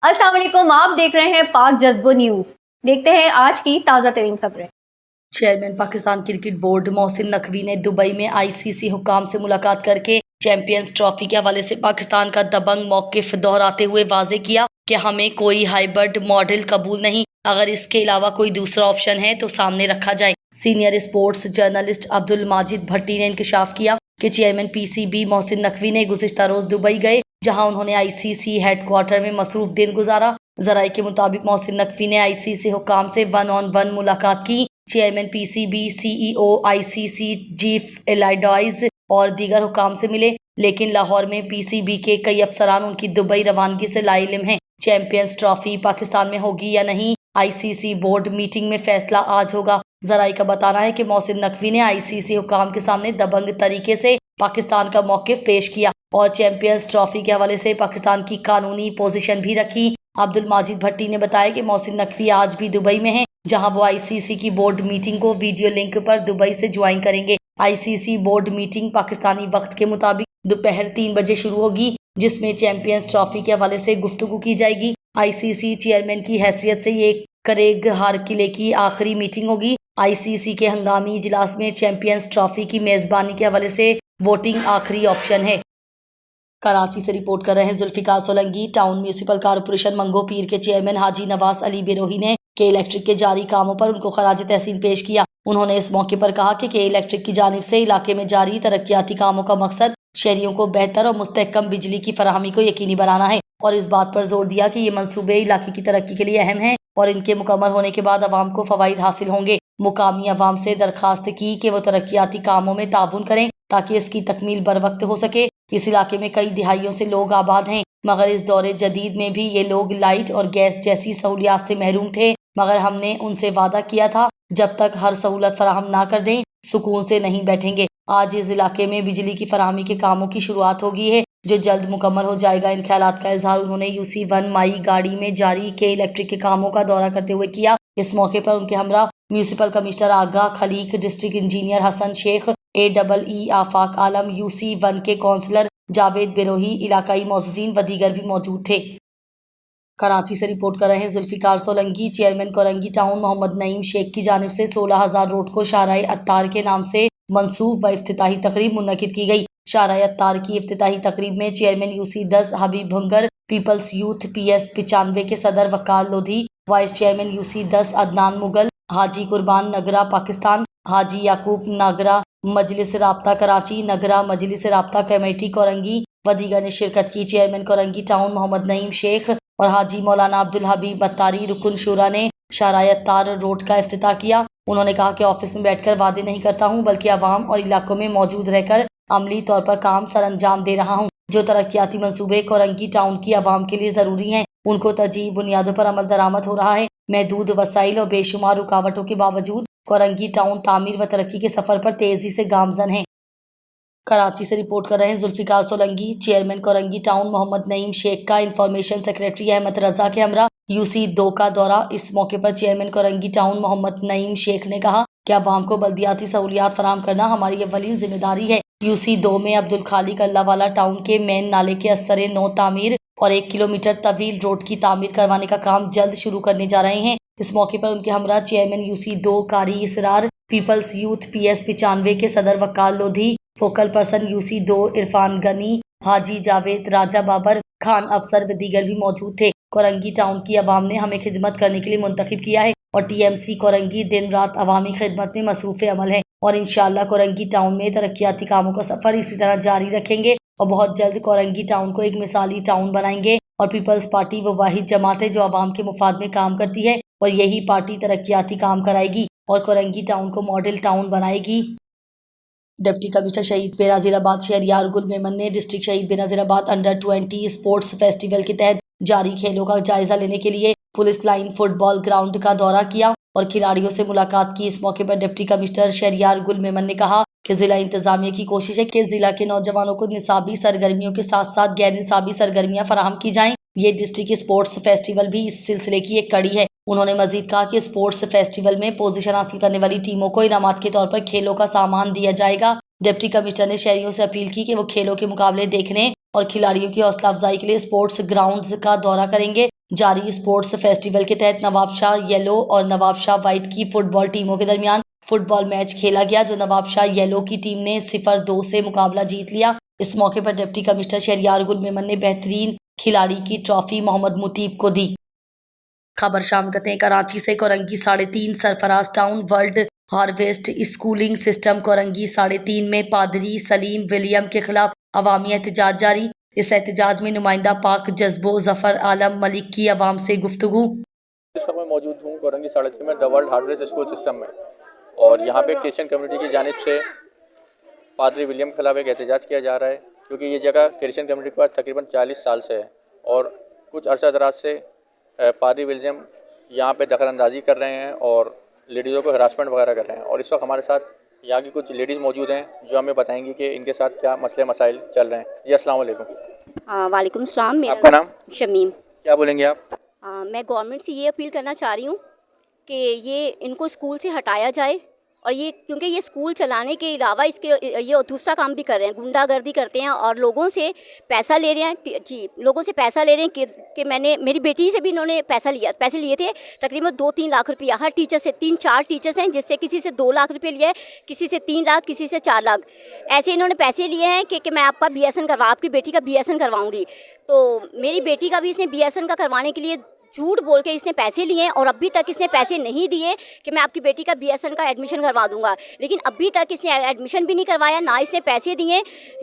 अस्सलाम वालेकुम, आप देख रहे हैं पाक जज्बो न्यूज। देखते हैं आज की ताज़ा तरीन खबरें। Chairman Pakistan cricket board Mohsin Naqvi ने दुबई में आईसीसी हुक्काम से मुलाकात करके चैंपियंस ट्रॉफी के हवाले से पाकिस्तान का दबंग मौक़िफ़ दोहराते हुए वाज़े किया कि हमें कोई हाइब्रिड मॉडल कबूल नहीं, अगर इसके अलावा कोई दूसरा ऑप्शन है तो सामने रखा जाए। Senior sports journalist Abdul Majid Bhatti ने इंकशाफ किया कि चेयरमैन पीसीबी मोहसिन नकवी ने गुज़िश्ता रोज़ दुबई गए, जहां उन्होंने आईसीसी हेडक्वार्टर में मसरूफ दिन गुजारा। जराये के मुताबिक मोहसिन नकवी ने आईसीसी हुक्काम से 1-on-1 मुलाकात की। Chairman PCB, CEO, ICC chief एलाइडाइज और दीगर हुक्काम से मिले, लेकिन लाहौर में पीसीबी के कई अफसरान उनकी दुबई रवानगी से लाइल्म हैं। चैंपियंस ट्रॉफी पाकिस्तान में होगी या नहीं, आईसीसी बोर्ड मीटिंग में फैसला आज होगा। जराये का बताना है कि मोहसिन नकवी ने आईसीसी हुक्काम के सामने दबंग तरीके से पाकिस्तान का मौक़िफ़ पेश किया और चैंपियंस ट्रॉफी के हवाले से पाकिस्तान की कानूनी पोजीशन भी रखी। अब्दुल माजिद भट्टी ने बताया कि मोहसिन नकवी आज भी दुबई में हैं, जहां वो आईसीसी की बोर्ड मीटिंग को वीडियो लिंक पर दुबई से ज्वाइन करेंगे। आईसीसी बोर्ड मीटिंग पाकिस्तानी वक्त के मुताबिक दोपहर 3 बजे शुरू होगी, जिसमें चैंपियंस ट्रॉफी के हवाले से गुफ्तगू की जाएगी। आईसीसी चेयरमैन की हैसियत से ये करेग हारकिले की आखिरी मीटिंग होगी। आईसीसी के हंगामी इजलास में चैंपियंस ट्रॉफी की मेजबानी के हवाले से वोटिंग आखिरी ऑप्शन है। कराची से रिपोर्ट कर रहे हैं Zulfiqar Solanki. Town municipal corporation Mangho Pir के चेयरमैन हाजी नवाज अली बिरोही ने के इलेक्ट्रिक के जारी कामों पर उनको खराज तहसीन पेश किया। उन्होंने इस मौके पर कहा कि के इलेक्ट्रिक की जानिब से इलाके में जारी तरक्याती कामों का मकसद शहरियों को बेहतर और मुस्तहकम बिजली की फराहमी को यकीनी बनाना है, और इस बात पर जोर दिया कि ये मंसूबे इलाके की तरक्की के लिए अहम हैं और इनके मुकम्मल होने के बाद अवाम को फवाइद हासिल होंगे। मुकामी अवाम से दरखास्त की कि वो तरक्याती कामों में ताउन करें ताकि इसकी तकमील बर वक्त हो सके। इस इलाके में कई दिहाइयों से लोग आबाद हैं, मगर इस दौरे जदीद में भी ये लोग लाइट और गैस जैसी सहूलियात से महरूम थे, मगर हमने उनसे वादा किया था जब तक हर सहूलत फराहम ना कर दें सुकून से नहीं बैठेंगे। आज इस इलाके में बिजली की फराहमी के कामों की शुरुआत हो गई है, जो जल्द मुकम्मल हो जाएगा। इन ख्यालात का इजहार उन्होंने UC1 माई गाड़ी में जारी के इलेक्ट्रिक के कामों का दौरा करते हुए किया। इस मौके पर उनके हमरा municipal commissioner Agha Khaliq, district engineer Hasan Sheikh, AEE Afaq Alam, UC1 के कौंसलर जावेद बिरोही, इलाकाई मोअज़्ज़िज़ीन व दीगर भी मौजूद थे। कराची से रिपोर्ट कर रहे हैं जुल्फिकार सोलंकी। चेयरमैन कोरंगी टाउन मोहम्मद नईम शेख की जानिब से 16,000 रोड को शाहराह अत्तार के नाम से मंसूब व इफ्तिताही तकरीब मुनक्किद की गई। शाहराह अत्तार की इफ्तिताही तकरीब में chairman UC10 Habib Bhangar, peoples youth PS 95 के सदर Wakal Lodhi, vice chairman UC10 Adnan Mughal, Haji Qurban Nagra Pakistan, हाजी याकूब नगरा मजलिस राब्ता कराची, नगरा मजलिस राब्ता कमेटी कोरंगी व दीगर ने शिरकत की। चेयरमैन कोरंगी टाउन मोहम्मद नईम शेख और हाजी मौलाना अब्दुल हबीब अत्तारी रुकन शुरा ने शाहराह अत्तार रोड का इफ्तिताह किया। उन्होंने कहा कि ऑफिस में बैठकर वादे नहीं करता हूँ, बल्कि अवाम और इलाकों में मौजूद रहकर अमली तौर पर काम सर अंजाम दे रहा हूँ। जो तरक्याती मंसूबे कोरंगी टाउन की आवाम के लिए ज़रूरी हैं, उनको तरजीही बुनियादों पर अमल दरामद हो रहा है। महदूद वसाइल और बेशुमार रुकावटों के बावजूद कोरंगी टाउन तामीर व तरक्की के सफ़र पर तेज़ी से गामजन है। कराची से रिपोर्ट कर रहे हैं जुल्फिकार सोलंकी। चेयरमैन कोरंगी टाउन मोहम्मद नईम शेख का इंफॉर्मेशन सेक्रेटरी अहमद रजा के हमरा UC2 का दौरा। इस मौके पर चेयरमैन कोरंगी टाउन मोहम्मद नईम शेख ने कहा कि अवाम को बल्दियाती सहूलियात फराहम करना हमारी अव्वलीन जिम्मेदारी है। UC2 में अब्दुल खालिक अल्लाहवाला टाउन के मेन नाले के असर नौ तामीर और 1 किलोमीटर तवील रोड की तामीर करवाने का काम जल्द शुरू करने जा रहे हैं। इस मौके पर उनके हमरा चेयरमैन UC2 कारी इसरार, पीपल्स यूथ PS 95 के सदर Wakal Lodhi, focal person UC2 Irfan Ghani, Haji Javed, Raja Babar Khan अफसर व दीगर भी मौजूद थे। कोरंगी टाउन की आवाम ने हमें खिदमत करने के लिए मुंतखब किया है और TMC कोरंगी दिन रात अवामी खिदमत में मसरूफ़ अमल है, और इंशाअल्लाह कोरंगी टाउन में तरक्याती कामों का सफ़र इसी तरह जारी रखेंगे और बहुत जल्द कोरंगी टाउन को एक मिसाली टाउन बनाएंगे। और पीपल्स पार्टी वो वाहिद जमात है जो आवाम के मुफाद में काम करती है, और यही पार्टी तरक्याती काम कराएगी और कोरंगी टाउन को मॉडल टाउन बनाएगी। डिप्टी कमिश्नर शहीद बेनज़ीराबाद शहरियार गुल मेमन ने डिस्ट्रिक्ट शहीद बेनज़ीराबाद अंडर-20 स्पोर्ट्स फेस्टिवल के तहत जारी खेलों का जायजा लेने के लिए पुलिस लाइन फुटबॉल ग्राउंड का दौरा किया और खिलाड़ियों से मुलाकात की। इस मौके पर डिप्टी कमिश्नर शहरियार गुल मेमन ने कहा कि जिला इंतजामिया की कोशिश है कि जिला के नौजवानों को निसाबी सरगर्मियों के साथ साथ गैर निसाबी सरगर्मियां फराहम की जाएं। ये डिस्ट्रिक्ट स्पोर्ट्स फेस्टिवल भी इस सिलसिले की एक कड़ी है। उन्होंने मजीद कहा कि स्पोर्ट्स फेस्टिवल में पोजीशन हासिल करने वाली टीमों को इनामात के तौर पर खेलों का सामान दिया जाएगा। डिप्टी कमिश्नर ने शहरियों से अपील की कि वो खेलों के मुकाबले देखने और खिलाड़ियों की हौसला अफजाई के लिए स्पोर्ट्स ग्राउंड्स का दौरा करेंगे। जारी स्पोर्ट्स फेस्टिवल के तहत नवाबशाह येलो और नवाबशाह वाइट की फुटबॉल टीमों के दरमियान फुटबॉल मैच खेला गया, जो नवाबशाह येलो की टीम ने 0-2 से मुकाबला जीत लिया। इस मौके पर डिप्टी कमिश्नर शहरियार गुल मेमन ने बेहतरीन खिलाड़ी की ट्रॉफी मोहम्मद मुतीब को दी। खबर शाम करते हैं कराची से। Korangi 3.5 Sarfaraz town world harvest schooling system Korangi 3.5 में पादरी सलीम विलियम के खिलाफ अवामी एहतजाज जारी। इस एहतजाज में नुमाइंदा पाक जज्बो जफर आलम मलिक की अवाम से गुफ्तगू। इस वक्त मैं मौजूद हूँ कोरंगी 3.5 में the world harvest school system में, और यहाँ पे क्रिश्चियन कम्युनिटी की जानिब से पादरी विलियम के खिलाफ एक एहतजाज किया जा रहा है, क्योंकि ये जगह क्रिश्चियन कम्युनिटी के पास तकरीबन 40 साल से है और कुछ अरसा दराज से पादरी विलियम यहाँ पे दखलअंदाजी कर रहे हैं और लेडीज़ों को हरासमेंट वगैरह कर रहे हैं। और इस वक्त हमारे साथ यहाँ की कुछ लेडीज़ मौजूद हैं जो हमें बताएंगी कि इनके साथ क्या मसले मसाइल चल रहे हैं। जी अस्सलाम वालेकुम। वालेकुम सलाम। आपका नाम? शमीम। क्या बोलेंगे आप? मैं गवर्नमेंट से ये अपील करना चाह रही हूँ कि ये इनको स्कूल से हटाया जाए, और ये क्योंकि ये स्कूल चलाने के अलावा इसके ये दूसरा काम भी कर रहे हैं, गुंडागर्दी करते हैं और लोगों से पैसा ले रहे हैं। जी, लोगों से पैसा ले रहे हैं कि मैंने मेरी बेटी से भी इन्होंने पैसे लिए थे तकरीबन 2-3 लाख रुपया हर टीचर से। 3-4 टीचर्स हैं, जिससे किसी से 2 लाख रुपये लिए, किसी से 3 लाख, किसी से 4 लाख, ऐसे इन्होंने पैसे लिए हैं कि मैं आपका BSN आपकी बेटी का BSN करवाऊँगी। तो मेरी बेटी का भी इसने BSN का करवाने के लिए झूठ बोल के इसने पैसे लिए हैं, और अभी तक इसने पैसे नहीं दिए कि मैं आपकी बेटी का BSN का एडमिशन करवा दूंगा। लेकिन अभी तक इसने एडमिशन भी नहीं करवाया, ना इसने पैसे दिए।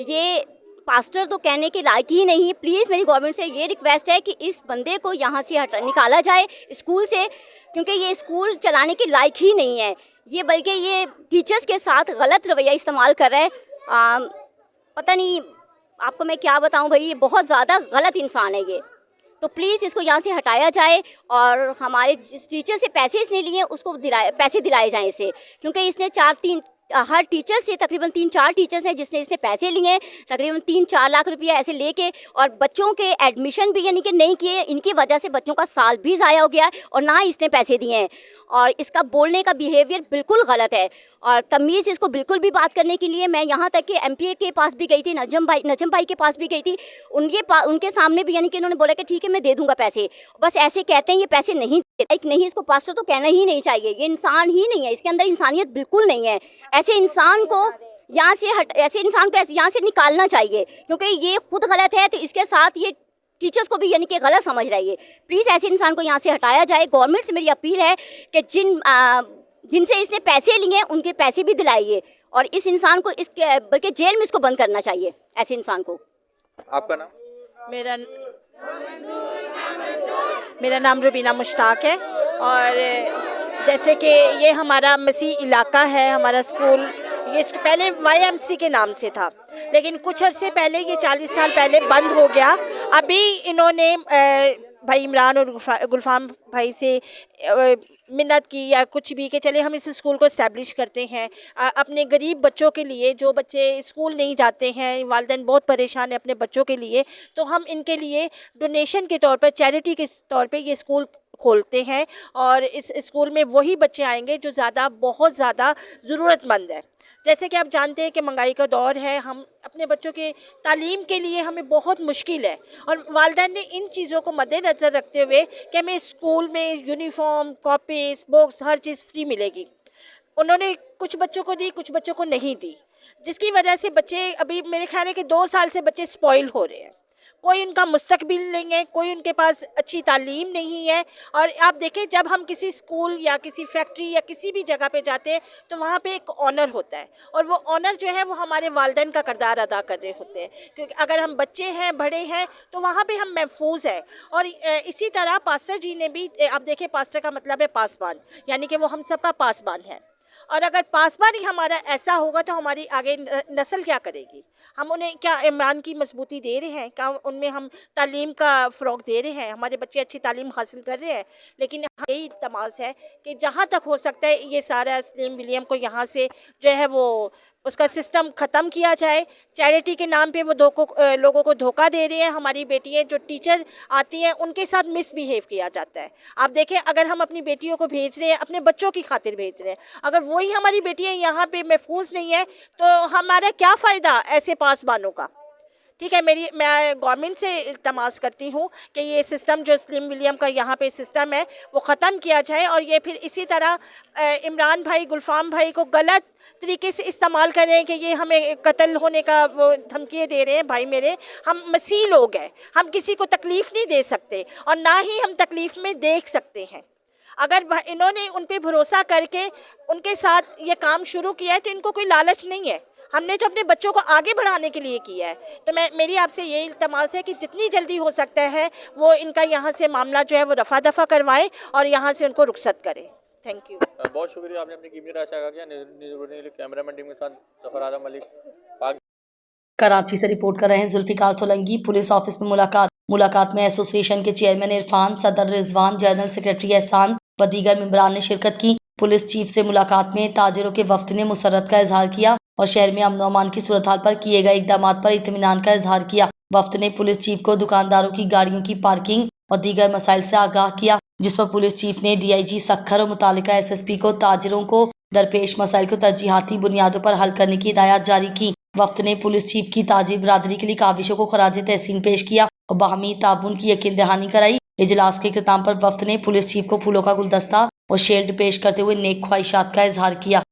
ये पास्टर तो कहने के लायक ही नहीं है। प्लीज़ मेरी गवर्नमेंट से ये रिक्वेस्ट है कि इस बंदे को यहाँ से निकाला जाए स्कूल से, क्योंकि ये स्कूल चलाने के लायक ही नहीं है ये, बल्कि ये टीचर्स के साथ गलत रवैया इस्तेमाल कर रहा है। पता नहीं आपको मैं क्या बताऊँ भाई, ये बहुत ज़्यादा गलत इंसान है ये। तो प्लीज़ इसको यहाँ से हटाया जाए, और हमारे जिस टीचर से पैसे इसने लिए उसको पैसे दिलाए जाएँ इसे, क्योंकि इसने हर टीचर से तकरीबन 3-4 टीचर्स हैं जिसने इसने पैसे लिए हैं तकरीबन 3-4 लाख रुपया ऐसे लेके, और बच्चों के एडमिशन भी यानी कि नहीं किए। इनकी वजह से बच्चों का साल भी ज़ाया हो गया और ना इसने पैसे दिए हैं। और इसका बोलने का बिहेवियर बिल्कुल गलत है, और तमीज़ इसको बिल्कुल भी बात करने के लिए। मैं यहाँ तक कि MPA के पास भी गई थी, नजम भाई के पास भी गई थी, उनके सामने भी यानी कि उन्होंने बोला कि ठीक है मैं दे दूँगा पैसे। बस ऐसे कहते हैं, ये पैसे नहीं देते। नहीं, इसको पास्टर तो कहना ही नहीं चाहिए, ये इंसान ही नहीं है, इसके अंदर इंसानियत बिल्कुल नहीं है। ऐसे इंसान को यहाँ से निकालना चाहिए, क्योंकि ये खुद गलत है, तो इसके साथ ये टीचर्स को भी यानी कि गलत समझ रही है। प्लीज़ ऐसे इंसान को यहाँ से हटाया जाए। गवर्नमेंट से मेरी अपील है कि जिनसे इसने पैसे लिए उनके पैसे भी दिलाइए, और इस इंसान को बल्कि जेल में इसको बंद करना चाहिए, ऐसे इंसान को। आपका नाम? मेरा नाम रुबीना मुश्ताक है, और जैसे कि ये हमारा मसीह इलाका है, हमारा स्कूल ये पहले YMC के नाम से था, लेकिन कुछ अर्से पहले ये 40 साल पहले बंद हो गया। अभी इन्होंने भाई इमरान और गुलफाम भाई से मिन्नत की या कुछ भी कि चले हम इस स्कूल को इस्टेब्लिश करते हैं अपने गरीब बच्चों के लिए, जो बच्चे स्कूल नहीं जाते हैं, वालिदैन बहुत परेशान है अपने बच्चों के लिए, तो हम इनके लिए डोनेशन के तौर पर, चैरिटी के तौर पर ये स्कूल खोलते हैं। और इस स्कूल में वही बच्चे आएंगे जो बहुत ज़्यादा ज़रूरतमंद है। जैसे कि आप जानते हैं कि महंगाई का दौर है, हम अपने बच्चों के तालीम के लिए हमें बहुत मुश्किल है, और वालिदैन ने इन चीज़ों को मद्देनज़र रखते हुए कि हमें स्कूल में यूनिफॉर्म, कॉपीज़, बुक्स, हर चीज़ फ्री मिलेगी, उन्होंने कुछ बच्चों को दी, कुछ बच्चों को नहीं दी, जिसकी वजह से बच्चे अभी मेरे ख्याल है कि 2 साल से बच्चे स्पॉइल हो रहे हैं। कोई उनका मुस्तकबिल नहीं है, कोई उनके पास अच्छी तालीम नहीं है। और आप देखें, जब हम किसी स्कूल या किसी फैक्ट्री या किसी भी जगह पे जाते हैं तो वहाँ पे एक ऑनर होता है, और वो ऑनर जो है वो हमारे वालिदैन का किरदार अदा कर रहे होते हैं, क्योंकि अगर हम बच्चे हैं, बड़े हैं, तो वहाँ पे हम महफूज हैं। और इसी तरह पास्टर जी ने भी, आप देखें पास्टर का मतलब है पासबान, यानी कि वो हम सब का पासबान है। और अगर पासबान ही हमारा ऐसा होगा तो हमारी आगे नस्ल क्या करेगी? हम उन्हें क्या ईमान की मजबूती दे रहे हैं? क्या उनमें हम तालीम का फ़रोग़ दे रहे हैं? हमारे बच्चे अच्छी तालीम हासिल कर रहे हैं? लेकिन यही तमाश है कि जहाँ तक हो सकता है ये सारा सलीम विलियम को यहाँ से जो है वो उसका सिस्टम ख़त्म किया जाए। चैरिटी के नाम पे वो लोगों को धोखा दे रहे हैं। हमारी बेटियाँ जो टीचर आती हैं उनके साथ मिसबिहेव किया जाता है। आप देखें, अगर हम अपनी बेटियों को भेज रहे हैं, अपने बच्चों की खातिर भेज रहे हैं, अगर वही हमारी बेटियाँ यहाँ पे महफूज नहीं है तो हमारा क्या फ़ायदा ऐसे पासबानों का? ठीक है, मैं गवर्नमेंट से इल्तमास करती हूँ कि ये सिस्टम जो स्लिम विलियम का यहाँ पे सिस्टम है वो ख़त्म किया जाए, और ये फिर इसी तरह इमरान भाई, गुलफाम भाई को गलत तरीके से इस्तेमाल कर रहे हैं कि ये हमें कत्ल होने का वो धमकी दे रहे हैं। भाई मेरे, हम मसीह लोग हैं, हम किसी को तकलीफ़ नहीं दे सकते और ना ही हम तकलीफ़ में देख सकते हैं। अगर इन्होंने उन पे भरोसा करके उनके साथ ये काम शुरू किया है तो इनको कोई लालच नहीं है, हमने तो अपने बच्चों को आगे बढ़ाने के लिए किया है। तो मेरी आपसे ये इल्तमास है कि जितनी जल्दी हो सकता है वो इनका यहाँ से मामला जो है वो रफा दफा करवाएं और यहाँ से उनको रुखसत करें। Thank you. बहुत शुक्रिया, आपने अपनी कीमती राय साझा किया। कैमरामैन टीम के साथ जफर आलम मलिक, पाक। कराची से रिपोर्ट कर रहे हैं जुल्फिकार सोलंकी। पुलिस ऑफिस में मुलाकात में एसोसिएशन के चेयरमैन इरफान, सदर रिजवान, जनरल सेक्रेटरी एहसान व दीगर मेंबरान ने शिरकत की। पुलिस चीफ से मुलाकात में ताजिरों के वफ्द ने मुसर्रत का इजहार किया और शहर में अमन अमान की सूरत हाल पर किए गए इकदाम पर इत्मीनान का इजहार किया। वफ्द ने पुलिस चीफ को दुकानदारों की गाड़ियों की पार्किंग और दीगर मसाइल से आगाह किया, जिस पर पुलिस चीफ ने DIG सखर और मुतालिका SSP को ताजिरों को दरपेश मसाइल को तरजीहाती बुनियादों पर हल करने की हिदायत जारी की। वफ्द ने पुलिस चीफ की ताजिर बरादरी के लिए काविशों को खराज तहसीन पेश किया और बाहमी ताउन की यकीन दहानी कराई। इजलास के इख्तिताम पर वफ्द ने पुलिस चीफ को फूलों का गुलदस्ता और शील्ड पेश करते हुए नेक ख्वाहिशात का इजहार किया।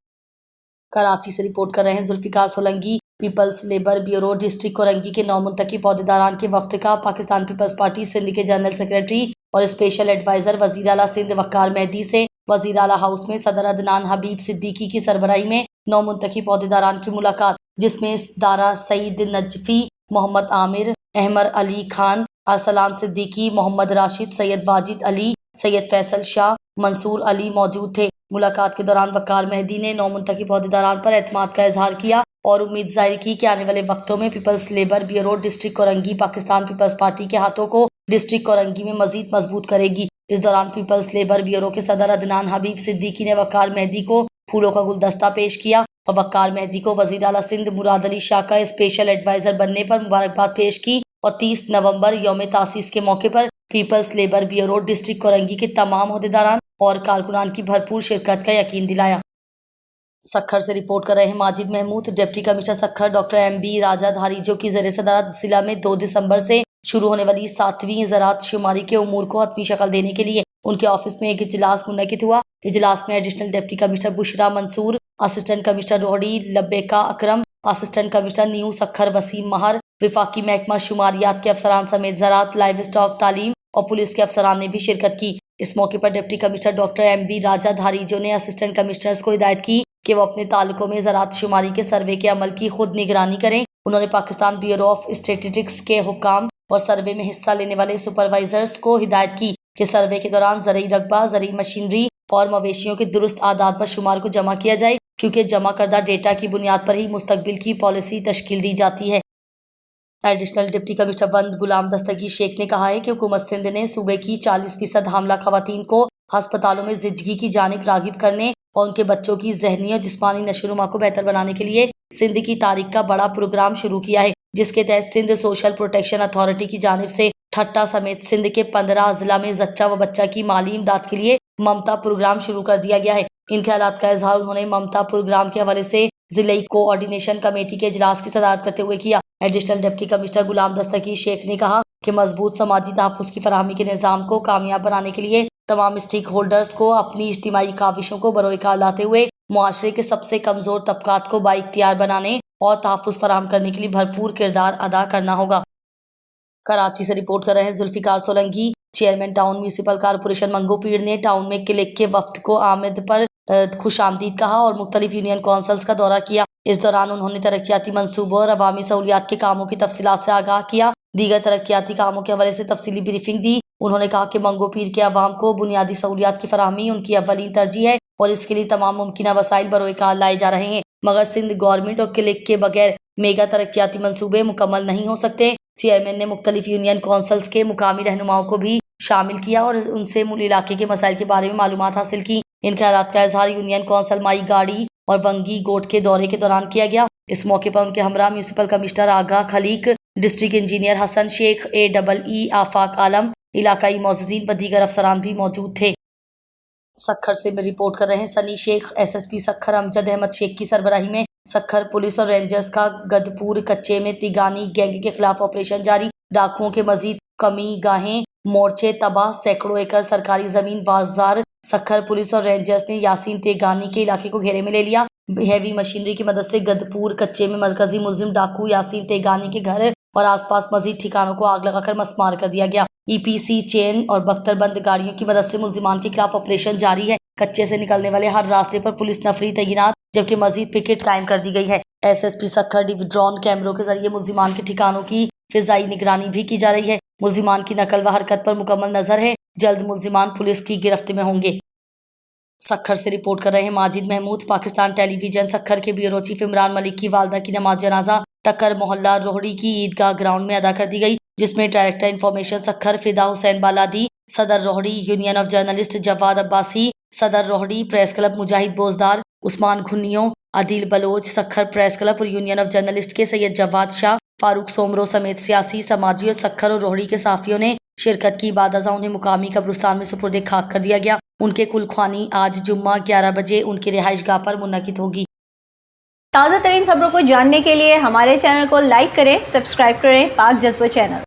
कराची से रिपोर्ट कर रहे हैं Zulfiqar Solanki. Peoples Labour Bureau district Korangi के 9 मुंतखब अहदेदारान के वफ्द का पाकिस्तान पीपल्स पार्टी सिंध के जनरल सेक्रेटरी और स्पेशल एडवाइजर वजीर आला सिंध वक़ार मेहदी से वजीर आला हाउस में सदर अदनान हबीब सिद्दीकी की सरबराही में 9 मुंतखब अहदेदारान की मुलाकात, जिसमें दारा सईद नजफी, मोहम्मद आमिर, अहमर अली खान, अरसलान सिद्दीकी, मोहम्मद राशिद, सैयद वाजिद अली, सैयद फैसल शाह, मंसूर अली मौजूद थे। मुलाकात के दौरान वक़ार मेहदी ने 9 मुंतखब अहदेदारान पर एतमाद का इजहार किया और उम्मीद जाहिर की कि आने वाले वक्तों में Peoples Labour Bureau district Korangi Pakistan Peoples Party के हाथों को डिस्ट्रिक्ट कोरंगी में मजीद मजबूत करेगी। इस दौरान पीपल्स लेबर ब्यूरो के सदर अदनान हबीब सिद्दीकी ने वक़ार मेहदी को फूलों का गुलदस्ता पेश किया और वक़ार मेहदी को वज़ीर आला सिंध मुराद अली शाह का स्पेशल एडवाइजर बनने पर मुबारकबाद पेश की और 30 नवंबर यौम तासीस के मौके पर Peoples Labour Bureau district Korangi के तमाम अहदेदारान और कारकुनान की भरपूर शिरकत का यकीन दिलाया। सखर से रिपोर्ट कर रहे हैं Majid Mahmood. Deputy commissioner Sukkur doctor MB Raja Dharejo की ज़रिए सदारत जिला में 2 दिसंबर से शुरू होने वाली 7वीं ज़राअत शुमारी के उमूर को हतमी शक्ल देने के लिए उनके ऑफिस में एक इजलास मुनक़िद हुआ। इजलास में additional deputy commissioner Bushra Mansoor, assistant commissioner Rohri Labbeka Akram, assistant commissioner new Sukkur Waseem Mahar, विफाकी महकमा शुमारियात के अफसरान समेत ज़राअत, लाइव स्टॉक, तालीम और पुलिस के अफसरान ने भी शिरकत की। इस मौके पर deputy commissioner doctor MB Raja धारीजो ने असिस्टेंट कमिश्नर्स को हिदायत की कि वो अपने तालुकों में ज़राअत शुमारी के सर्वे के अमल की खुद निगरानी करें। उन्होंने पाकिस्तान ब्यूरो ऑफ स्टैटिस्टिक्स के हुक्काम और सर्वे में हिस्सा लेने वाले सुपरवाइजर्स को हिदायत की कि सर्वे के दौरान ज़रई रकबा, ज़रई मशीनरी और मवेशियों के दुरुस्त आदाद व शुमार को जमा किया जाए, क्योंकि जमा करदा डेटा की बुनियाद पर ही मुस्तकबिल की पॉलिसी तश्कील दी जाती है। एडिशनल डिप्टी कमिश्नर वंद गुलाम दस्तगी शेख ने कहा है कि हुकूमत सिंध ने सूबे की 40% हामला खवातीन को अस्पतालों में ज़िंदगी की जानिब रागिब करने और उनके बच्चों की ज़हनी और जिस्मानी नशोनुमा को बेहतर बनाने के लिए सिंध की तारीख का बड़ा प्रोग्राम शुरू किया है, जिसके तहत सिंध सोशल प्रोटेक्शन अथॉरिटी की जानिब से ठट्टा समेत सिंध के 15 अजला में जच्चा व बच्चा की माली इमदाद के लिए ममता प्रोग्राम शुरू कर दिया गया है। इन ख्यालात का इजहार उन्होंने ममता प्रोग्राम के हवाले से जिले कोऑर्डिनेशन कमेटी के इजलास की सदारत करते हुए किया। एडिशनल डिप्टी कमिश्नर गुलाम दस्तगी शेख ने कहा कि मजबूत समाजी तहफ़्फ़ुज़ की फराहमी के निज़ाम को कामयाब बनाने के लिए तमाम स्टेक होल्डर्स को अपनी इज्तिमाई काविशों को बरोएकार लाते हुए मुआशरे के सबसे कमज़ोर तबकात को बाइख्तियार बनाने और तहफ़्फ़ुज़ फराहम करने के लिए भरपूर किरदार अदा करना होगा। कराची से रिपोर्ट कर रहे हैं Zulfiqar Solanki. Chairman town municipal corporation Mangho Pir ने टाउन में क्लिक के वफ्द को आमद पर खुशामदीद कहा और मुख्तलिफ यूनियन कौंसल्स का दौरा किया। इस दौरान उन्होंने तरक्याती मंसूबों और अवामी सहूलियात के कामों की तफसीलात से आगाह किया। दीगर तरक्याती कामों के हवाले से तफसीली ब्रीफिंग दी। उन्होंने कहा कि मंगो पीर के अवाम को बुनियादी सहूलियात की फराहमी उनकी अव्वलीन तरजीह है और इसके लिए तमाम मुमकिन वसाइल बरोएकार लाए जा रहे हैं, मगर सिंध गवर्नमेंट और क्लिक के बगैर मेगा तरक्याती मंसूबे मुकम्मल नहीं हो सकते। चेयरमैन ने मुख्तलिफ यूनियन कौंसल्स के मुकामी रहनुमाओं को भी शामिल किया और उनसे मूल इलाके के मसाइल के बारे में मालूमात हासिल की। इन ख्यालात का इजहार यूनियन कौंसल माई गाड़ी और वंगी गोट के दौरे के दौरान किया गया। इस मौके पर उनके हमरा municipal commissioner Agha Khaliq, district engineer Hasan Sheikh, AEE Afaq Alam, इलाकाई मौजूदीन व दीगर अफसरान भी मौजूद थे। सखर से में रिपोर्ट कर रहे हैं सनी शेख। SSP सखर अमजद अहमद शेख की सरबराही में सखर पुलिस और रेंजर्स का गदपुर कच्चे में तिगानी गैंग के खिलाफ ऑपरेशन जारी। डाकुओं के मजीद कमी गाहें, मोर्चे तबाह, सैकड़ों एकड़ सरकारी जमीन बाजार। सखर पुलिस और रेंजर्स ने यासीन तेगानी के इलाके को घेरे में ले लिया। हैवी मशीनरी की मदद से गदपुर कच्चे में मरकजी मुलजिम डाकू यासीन तेगानी के घर और आसपास मजीद ठिकानों को आग लगाकर मसमार कर दिया गया। ईपीसी चेन और बख्तरबंद गाड़ियों की मदद से मुलजिमान के खिलाफ ऑपरेशन जारी है। कच्चे से निकलने वाले हर रास्ते पर पुलिस नफरी तैनात, जबकि मजीद पिकेट कायम कर दी गई है। एसएसपी सखर ड्रोन कैमरों के जरिए मुलजिमान के ठिकानों की फिजाई निगरानी भी की जा रही है। मुलजिमान की नकल व हरकत पर मुकम्मल नजर है। जल्द मुलजिमान पुलिस की गिरफ्त में होंगे। सखर से रिपोर्ट कर रहे हैं माजिद महमूद, पाकिस्तान टेलीविजन। सखर के ब्यूरो चीफ इमरान मलिक की वालदा की नमाज जनाजा टक्कर मोहल्ला रोहड़ी की ईदगाह ग्राउंड में अदा कर दी गई, जिसमें डायरेक्टर इंफॉर्मेशन सखर फिदा हुसैन बालादी, सदर Rohri union of journalist Jawad Abbasi, सदर Rohri press club Mujahid Bozdar, Usman Ghunio, Adil Baloch, Sukkur press club और यूनियन ऑफ जर्नलिस्ट के सैयद जवाद शाह, फारूक सोमरो समेत सियासी, समाजी और सखर और रोहड़ी के साफियों ने शिरकत की। बाद अज़ा उन्हें मुकामी कब्रिस्तान में सुपुर्द खाक कर दिया गया। उनके कुल ख्वानी आज जुम्मा 11 बजे उनकी रिहाइशगाह पर मुनक्किद होगी। ताज़ा तरीन खबरों को जानने के लिए हमारे चैनल को लाइक करें, सब्सक्राइब करें पाक जज्बा चैनल।